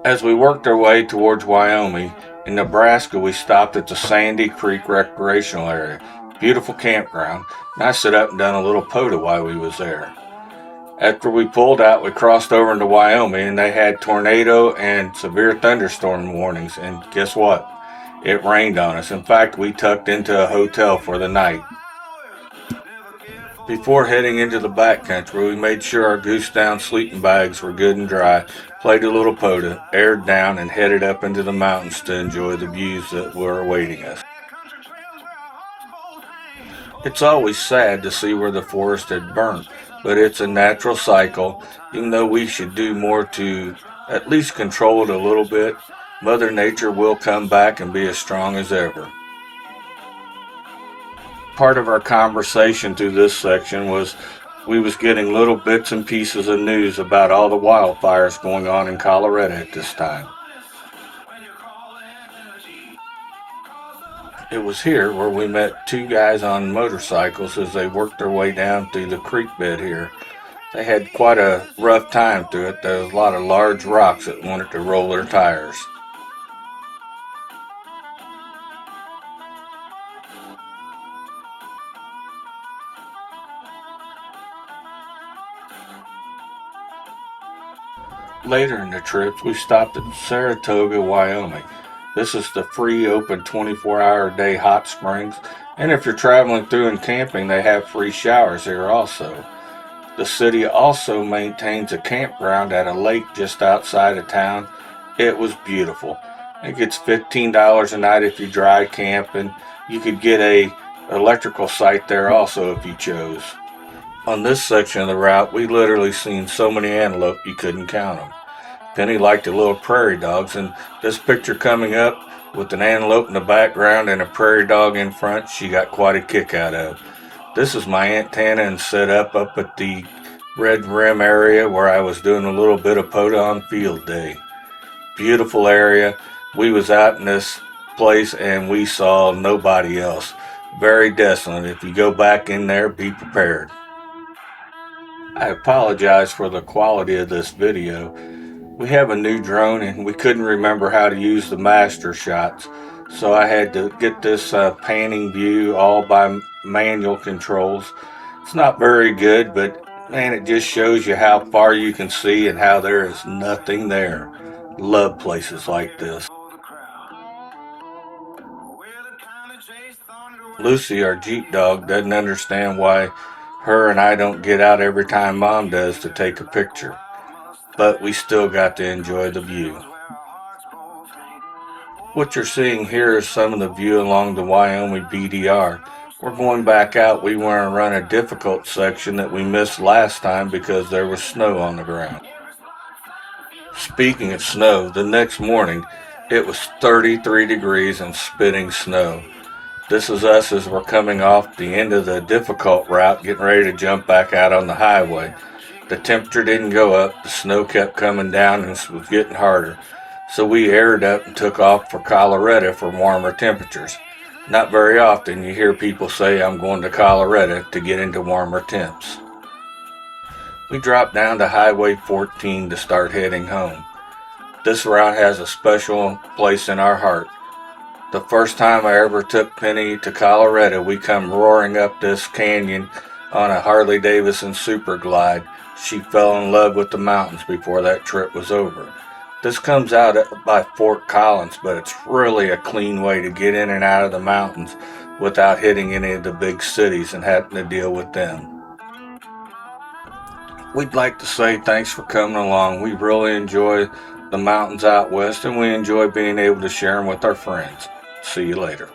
As we worked our way towards Wyoming, in Nebraska we stopped at the Sandy Creek Recreational Area. Beautiful campground, and I set up and done a little POTA while we was there. After we pulled out, we crossed over into Wyoming, and they had tornado and severe thunderstorm warnings, and guess what? It rained on us. In fact, we tucked into a hotel for the night. Before heading into the backcountry, we made sure our goose down sleeping bags were good and dry, played a little POTA, aired down, and headed up into the mountains to enjoy the views that were awaiting us. It's always sad to see where the forest had burnt, but it's a natural cycle. Even though we should do more to at least control it a little bit, Mother Nature will come back and be as strong as ever. Part of our conversation through this section was we was getting little bits and pieces of news about all the wildfires going on in Colorado at this time. It was here where we met two guys on motorcycles as they worked their way down through the creek bed here. They had quite a rough time through it. There was a lot of large rocks that wanted to roll their tires. Later in the trips, we stopped at Saratoga, Wyoming. This is the free open 24-hour-a-day hot springs, and if you're traveling through and camping, they have free showers here also. The city also maintains a campground at a lake just outside of town. It was beautiful. It gets $15 a night if you dry camp, and you could get a electrical site there also if you chose. On this section of the route, we literally seen so many antelope you couldn't count them. Penny liked the little prairie dogs, and this picture coming up with an antelope in the background and a prairie dog in front, she got quite a kick out of. This is my Aunt Tana and set up at the Red Rim area where I was doing a little bit of POTA on field day. Beautiful area. We was out in this place and we saw nobody else. Very desolate. If you go back in there, be prepared. I apologize for the quality of this video. We have a new drone and we couldn't remember how to use the master shots, so I had to get this panning view all by manual controls. It's not very good, but man, it just shows you how far you can see and how there is nothing there. Love places like this. Lucy, our Jeep dog, doesn't understand why her and I don't get out every time Mom does to take a picture. But we still got to enjoy the view. What you're seeing here is some of the view along the Wyoming BDR. We're going back out. We want to run a difficult section that we missed last time because there was snow on the ground. Speaking of snow, the next morning it was 33 degrees and spitting snow. This is us as we're coming off the end of the difficult route, getting ready to jump back out on the highway. The temperature didn't go up, the snow kept coming down and it was getting harder. So we aired up and took off for Colorado for warmer temperatures. Not very often you hear people say I'm going to Colorado to get into warmer temps. We dropped down to Highway 14 to start heading home. This route has a special place in our heart. The first time I ever took Penny to Colorado, we come roaring up this canyon on a Harley Davidson Super Glide. She fell in love with the mountains before that trip was over. This comes out by Fort Collins, but it's really a clean way to get in and out of the mountains without hitting any of the big cities and having to deal with them. We'd like to say thanks for coming along. We really enjoy the mountains out west, and we enjoy being able to share them with our friends. See you later.